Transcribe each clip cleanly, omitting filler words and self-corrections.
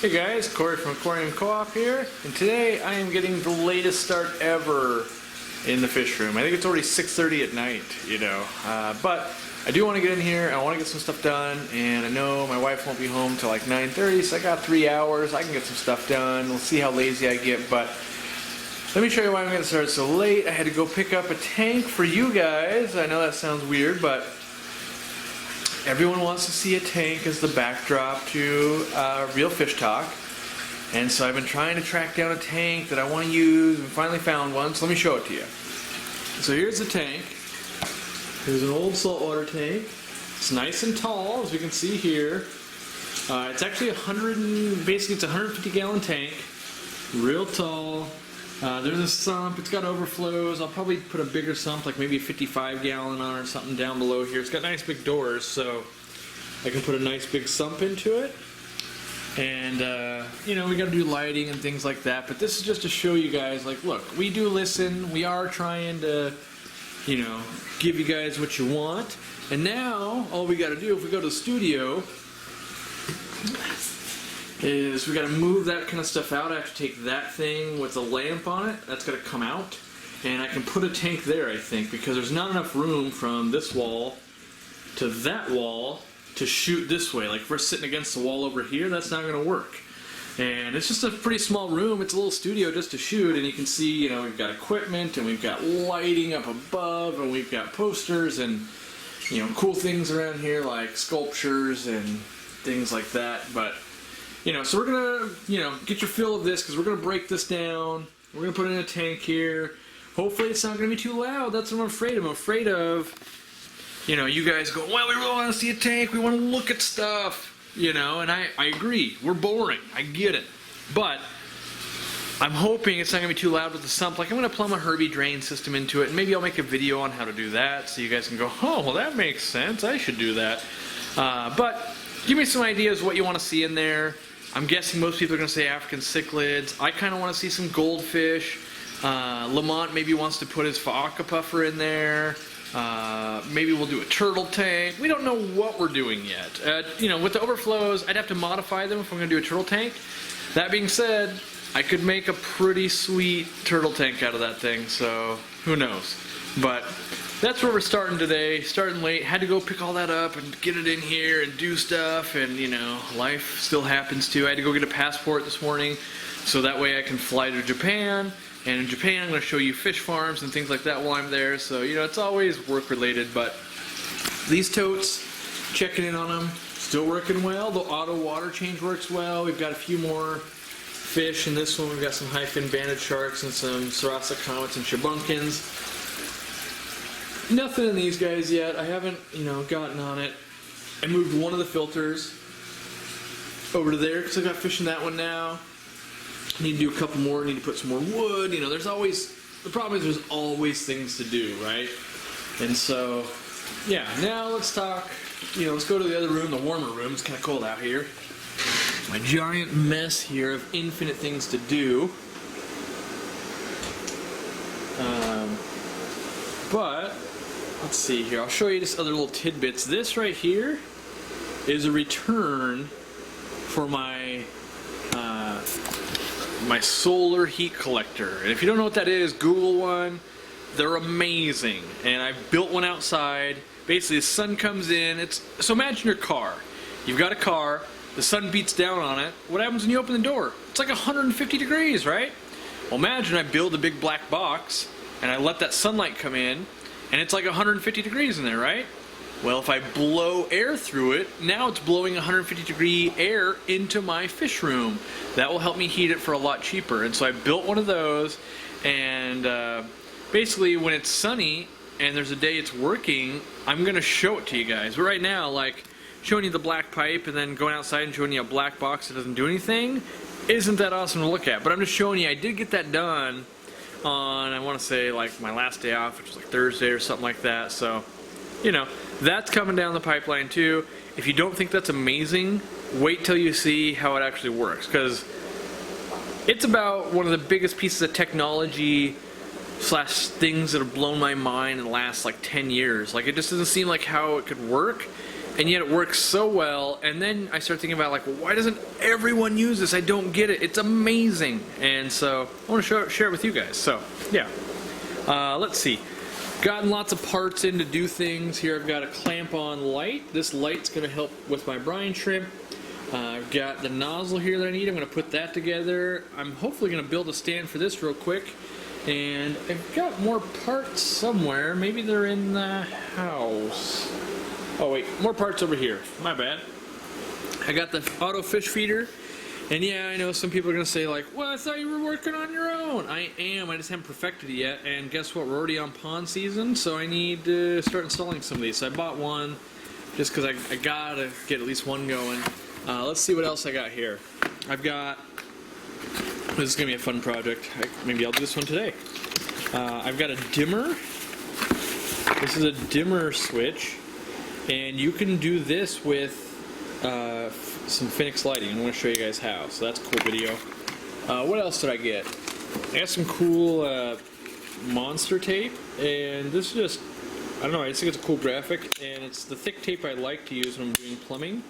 Hey guys, Corey from Aquarium Co-op here, and today I am getting the latest start ever in the fish room. I think it's already 6:30 at night, but I do want to get in here, I want to get some stuff done, and I know my wife won't be home till like 9:30, so I got 3 hours, I can get some stuff done. We'll see how lazy I get, but let me show you why I'm going to start so late. I had to go pick up a tank for you guys. I know that sounds weird, but everyone wants to see a tank as the backdrop to real fish talk. And so I've been trying to track down a tank that I want to use and finally found one, so let me show it to you. So here's the tank. Here's an old saltwater tank. It's nice and tall, as we can see here. It's actually basically it's a 150 gallon tank. Real tall. There's a sump, it's got overflows. I'll probably put a bigger sump, like maybe a 55 gallon on or something down below here. It's got nice big doors, so I can put a nice big sump into it. And, we gotta do lighting and things like that, but this is just to show you guys, like, look, we do listen, we are trying to, give you guys what you want. And now, all we gotta do, if we go to the studio, is we got to move that kind of stuff out. I have to take that thing with a lamp on it. That's got to come out. And I can put a tank there, I think, because there's not enough room from this wall to that wall to shoot this way. Like if we're sitting against the wall over here, that's not going to work. And it's just a pretty small room. It's a little studio just to shoot. And you can see, we've got equipment and we've got lighting up above and we've got posters and, cool things around here like sculptures and things like that. But so we're gonna, get your fill of this because we're gonna break this down. We're gonna put it in a tank here. Hopefully it's not gonna be too loud. That's what I'm afraid of. I'm afraid of, you guys go, well, we really want to see a tank. We want to look at stuff, and I agree. We're boring. I get it. But I'm hoping it's not gonna be too loud with the sump. Like I'm gonna plumb a Herbie drain system into it, and maybe I'll make a video on how to do that so you guys can go, oh, well, that makes sense. I should do that. But give me some ideas what you want to see in there. I'm guessing most people are going to say African cichlids. I kind of want to see some goldfish. Lamont maybe wants to put his Fa'aka puffer in there. Maybe we'll do a turtle tank. We don't know what we're doing yet. With the overflows, I'd have to modify them if I'm going to do a turtle tank. That being said, I could make a pretty sweet turtle tank out of that thing, so who knows. But that's where we're starting today, starting late. Had to go pick all that up and get it in here and do stuff, and life still happens too. I had to go get a passport this morning so that way I can fly to Japan, and in Japan I'm going to show you fish farms and things like that while I'm there. So it's always work related, but these totes, checking in on them, still working well. The auto water change works well. We've got a few more fish in this one. We've got some high-fin banded sharks and some Sarasa comets and shabunkins. Nothing in these guys yet. I haven't, gotten on it. I moved one of the filters over to there because I've got fish in that one now. I need to do a couple more. I need to put some more wood. The problem is there's always things to do, right? And so, yeah, now let's talk, let's go to the other room, the warmer room. It's kind of cold out here. My giant mess here of infinite things to do. But let's see here. I'll show you just other little tidbits. This right here is a return for my my solar heat collector. And if you don't know what that is, Google one. They're amazing. And I built one outside. Basically, the sun comes in. So imagine your car. You've got a car. The sun beats down on it. What happens when you open the door? It's like 150 degrees, right? Well, imagine I build a big black box and I let that sunlight come in. And it's like 150 degrees in there, right? Well, if I blow air through it, now it's blowing 150 degree air into my fish room. That will help me heat it for a lot cheaper. And so I built one of those, and basically when it's sunny and there's a day it's working, I'm gonna show it to you guys. But right now, like showing you the black pipe and then going outside and showing you a black box that doesn't do anything, isn't that awesome to look at. But I'm just showing you, I did get that done on, I want to say, like my last day off, which was like Thursday or something like that. So, that's coming down the pipeline too. If you don't think that's amazing, wait till you see how it actually works, because it's about one of the biggest pieces of technology slash things that have blown my mind in the last like 10 years. Like, it just doesn't seem like how it could work. and yet it works so well. And then I start thinking about, like, well, why doesn't everyone use this? I don't get it. It's amazing. And so I want to share it with you guys. So yeah, let's see. Gotten lots of parts in to do things. Here I've got a clamp-on light. This light's going to help with my brine shrimp. I've got the nozzle here that I need. I'm going to put that together. I'm hopefully going to build a stand for this real quick. And I've got more parts somewhere. Maybe they're in the house. Oh wait, more parts over here. My bad. I got the auto fish feeder. And yeah, I know some people are going to say, like, well, I thought you were working on your own. I am. I just haven't perfected it yet. And guess what? We're already on pond season, so I need to start installing some of these. So I bought one just because I got to get at least one going. Let's see what else I got here. I've got... This is going to be a fun project. Maybe I'll do this one today. I've got a dimmer. This is a dimmer switch. And you can do this with some Phoenix lighting. I'm going to show you guys how. So that's a cool video. What else did I get? I got some cool monster tape. And this is just, I don't know, I just think it's a cool graphic. And it's the thick tape I like to use when I'm doing plumbing.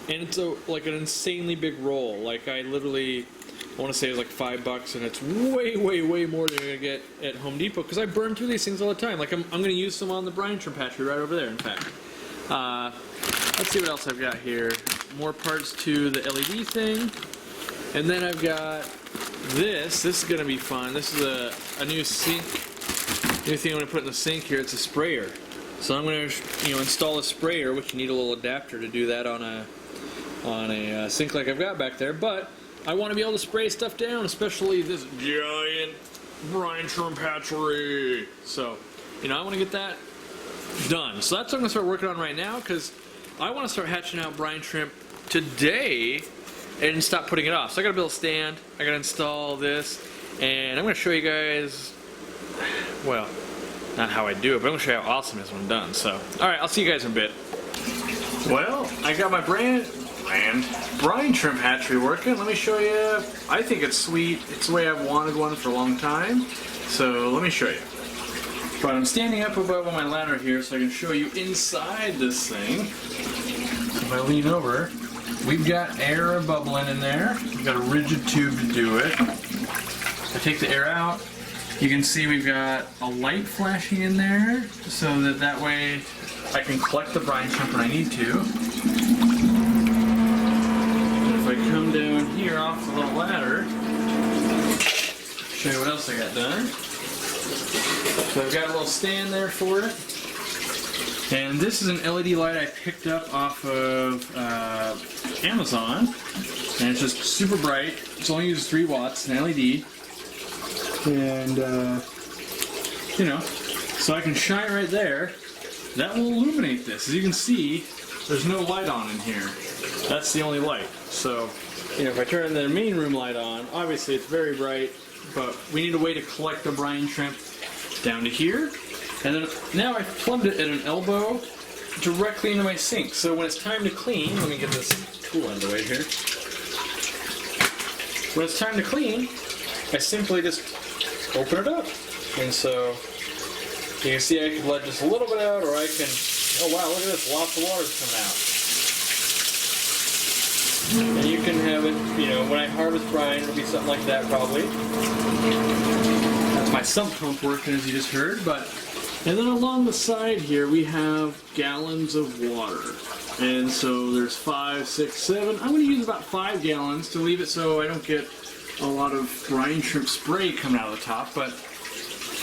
And it's like an insanely big roll. Like I literally, I want to say it's like $5, and it's way, way, way more than you're going to get at Home Depot, because I burn through these things all the time. Like I'm going to use some on the brine shrimp hatchery right over there, in fact. Let's see what else I've got here. More parts to the LED thing. And then I've got this. This is going to be fun. This is a new sink. New thing I'm going to put in the sink here. It's a sprayer. So I'm going to install a sprayer, which you need a little adapter to do that on a sink like I've got back there. But I want to be able to spray stuff down, especially this giant brine shrimp hatchery. So, I want to get that done. So that's what I'm going to start working on right now, because I want to start hatching out brine shrimp today and stop putting it off. So I got to build a stand, I got to install this, and I'm going to show you guys, well, not how I do it, but I'm going to show you how awesome it is when I'm done. So, alright, I'll see you guys in a bit. Well, I got my brine shrimp hatchery working. Let me show you. I think it's sweet. It's the way I've wanted one for a long time. So let me show you. But I'm standing up above on my ladder here so I can show you inside this thing. If I lean over, we've got air bubbling in there. We've got a rigid tube to do it. If I take the air out, you can see we've got a light flashing in there so that way I can collect the brine shrimp when I need to. And if I come down here off the little ladder, show you what else I got done. So I've got a little stand there for it. And this is an LED light I picked up off of Amazon. And it's just super bright. It only uses 3 watts, an LED. And, so I can shine right there. That will illuminate this. As you can see, there's no light on in here. That's the only light. So, if I turn the main room light on, obviously it's very bright, but we need a way to collect the brine shrimp down to here. And then now I've plumbed it at an elbow directly into my sink. So when it's time to clean, let me get this tool out of the way here. When it's time to clean, I simply just open it up. And so you can see I can let just a little bit out, or I can, oh wow, look at this, lots of water's coming out. And you can have it, when I harvest brine, it'll be something like that probably. That's my sump pump working, as you just heard. And then along the side here, we have gallons of water. And so there's 5, 6, 7. I'm going to use about 5 gallons to leave it so I don't get a lot of brine shrimp spray coming out of the top. But,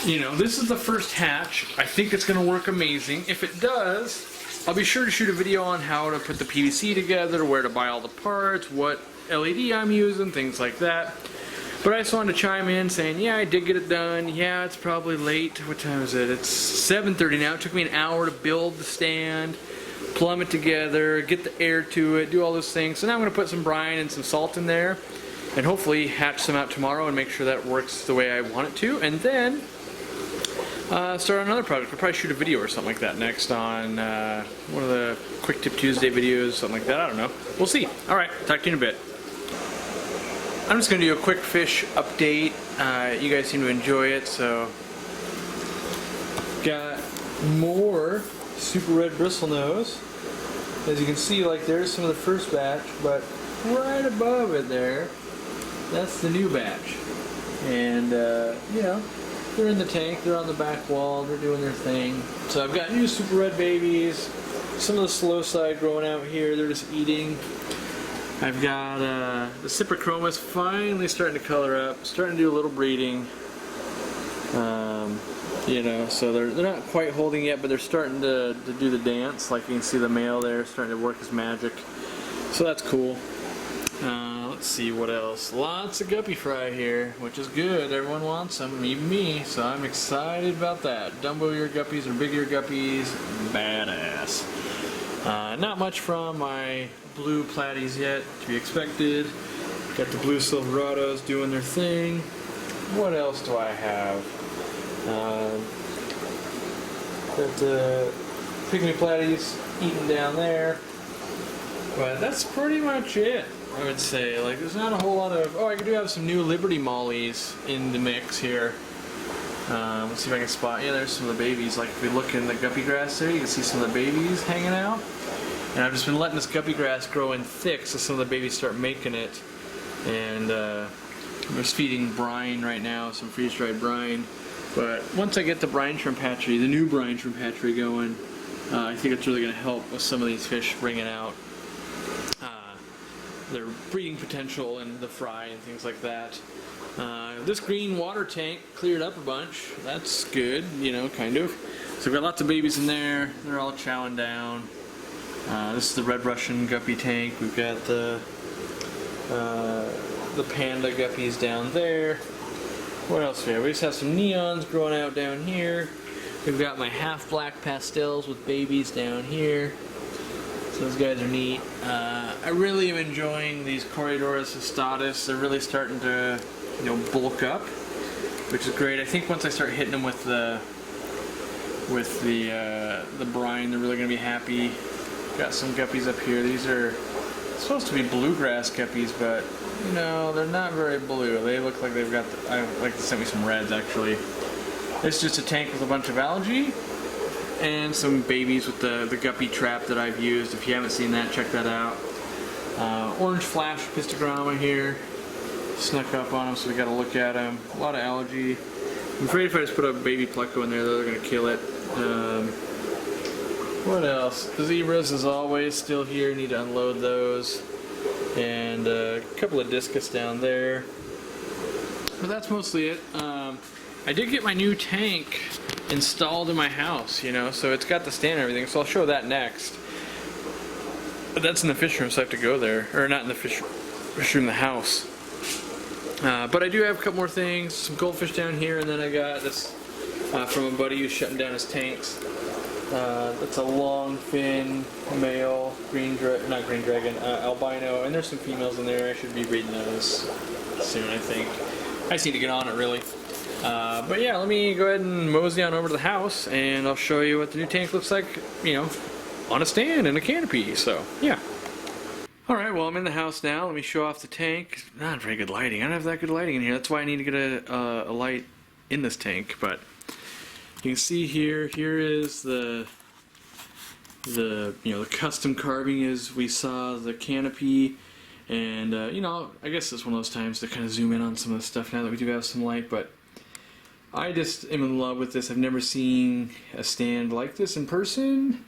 this is the first hatch. I think it's going to work amazing. If it does, I'll be sure to shoot a video on how to put the PVC together, where to buy all the parts, what LED I'm using, things like that. But I just wanted to chime in saying, yeah, I did get it done. Yeah, it's probably late. What time is it? It's 7:30 now. It took me an hour to build the stand, plumb it together, get the air to it, do all those things. So now I'm going to put some brine and some salt in there and hopefully hatch some out tomorrow and make sure that works the way I want it to. And then start on another project. I'll probably shoot a video or something like that next on one of the Quick Tip Tuesday videos, something like that. I don't know. We'll see. All right. Talk to you in a bit. I'm just going to do a quick fish update. You guys seem to enjoy it, so got more super red bristlenose. As you can see, like there's some of the first batch, but right above it there, that's the new batch. And you know, they're in the tank, they're on the back wall, they're doing their thing. So I've got new super red babies, some of the slow side growing out here, they're just eating. I've got the Cyprichromas finally starting to color up, starting to do a little breeding. You know, so they're not quite holding yet, but they're starting to do the dance. Like you can see the male there starting to work his magic. So that's cool. Let's see what else. Lots of guppy fry here, which is good. Everyone wants them, even me. So I'm excited about that. Dumbo ear guppies or big ear guppies, badass. Not much from my blue platies yet, to be expected. Got the blue silverados doing their thing. What else do I have? Got the pygmy platies eating down there. But that's pretty much it, I would say. Like, there's not a whole lot of... Oh, I do have some new Liberty Mollies in the mix here. Let's see if I can spot... Yeah, there's some of the babies. Like, if we look in the guppy grass there, you can see some of the babies hanging out. And I've just been letting this guppy grass grow in thick so some of the babies start making it. And I'm just feeding brine right now, some freeze-dried brine. But once I get the brine shrimp hatchery, the new brine shrimp hatchery going, I think it's really going to help with some of these fish bringing out their breeding potential and the fry and things like that. This green water tank cleared up a bunch. That's good, you know, kind of. So we've got lots of babies in there. They're all chowing down. This is the red Russian guppy tank. We've got the panda guppies down there. What else do we have? We just have some neons growing out down here. We've got my half black pastels with babies down here. So those guys are neat. I really am enjoying these Corydoras astatus. They're really starting to, you know, bulk up, which is great. I think once I start hitting them with the brine, they're really going to be happy. Got some guppies up here. These are supposed to be bluegrass guppies, but you know, they're not very blue. They look like they've got I like to send me some reds actually. It's just a tank with a bunch of algae and some babies with the guppy trap that I've used. If you haven't seen that, check that out. Orange flash pistogramma here. Snuck up on them, so we got to look at them. A lot of algae. I'm afraid if I just put a baby pleco in there, they're going to kill it. What else? The zebras, as always, still here. Need to unload those. And a couple of discus down there. But that's mostly it. I did get my new tank installed in my house, you know, so it's got the stand and everything, so I'll show that next. But that's in the fish room, so I have to go there. Or not in the fish room, the house. But I do have a couple more things. Some goldfish down here, and then I got this from a buddy who's shutting down his tanks. That's a long fin male albino, and there's some females in there. I should be breeding those soon, I think. I just need to get on it, really. But yeah, let me go ahead and mosey on over to the house, and I'll show you what the new tank looks like, you know, on a stand and a canopy. So yeah. Alright, well, I'm in the house now. Let me show off the tank. Not very good lighting. I don't have that good lighting in here. That's why I need to get a light in this tank. But you can see here is the custom carving as we saw the canopy. And you know, I guess it's one of those times to kind of zoom in on some of the stuff now that we do have some light. But I just am in love with this. I've never seen a stand like this in person.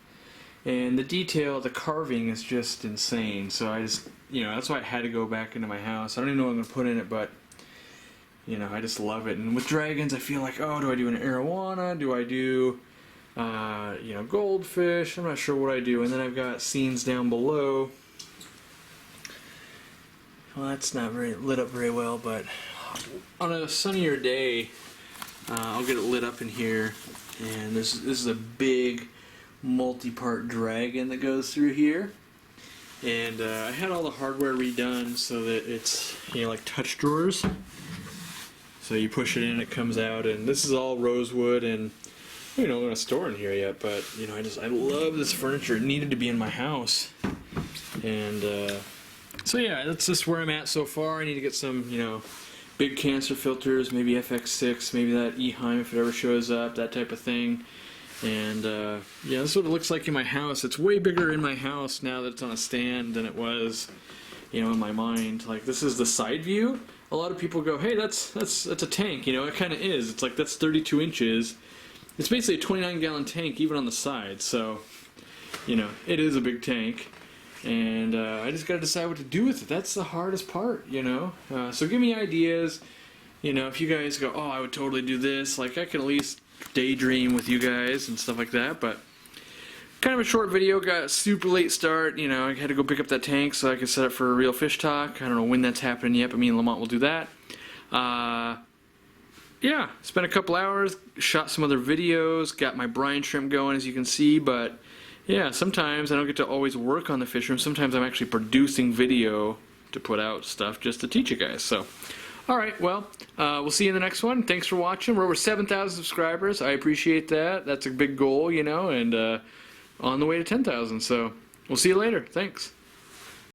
And the detail, the carving is just insane. So I just, you know, that's why I had to go back into my house. I don't even know what I'm going to put in it, but, you know, I just love it. And with dragons, I feel like, oh, do I do an arowana? Do I do, you know, goldfish? I'm not sure what I do. And then I've got scenes down below. Well, that's not very lit up very well, but on a sunnier day, I'll get it lit up in here. And this is a big multi-part dragon that goes through here, and I had all the hardware redone so that it's, you know, like touch drawers, so you push it in, it comes out, and this is all rosewood, and you know, I'm going to store in here yet, but you know, I love this furniture. It needed to be in my house, and so yeah, that's just where I'm at so far. I need to get some, you know, big cancer filters, maybe FX6, maybe that Eheim if it ever shows up, that type of thing. And yeah, this is what it looks like in my house. It's way bigger in my house now that it's on a stand than it was, you know, in my mind. Like, this is the side view. A lot of people go, hey, that's a tank. You know, it kind of is. It's like, that's 32 inches. It's basically a 29-gallon tank even on the side. So, you know, it is a big tank. And I just got to decide what to do with it. That's the hardest part, you know. So give me ideas. You know, if you guys go, oh, I would totally do this. Like, I can at least daydream with you guys and stuff like that. But kind of a short video. Got a super late start. You know, I had to go pick up that tank so I could set up for a real fish talk. I don't know when that's happening yet, but me and Lamont will do that. Yeah, spent a couple hours, shot some other videos, got my brine shrimp going, as you can see. But yeah, sometimes I don't get to always work on the fish room. Sometimes I'm actually producing video to put out stuff just to teach you guys. So, alright, well, we'll see you in the next one. Thanks for watching. We're over 7,000 subscribers. I appreciate that. That's a big goal, you know, and on the way to 10,000. So, we'll see you later. Thanks.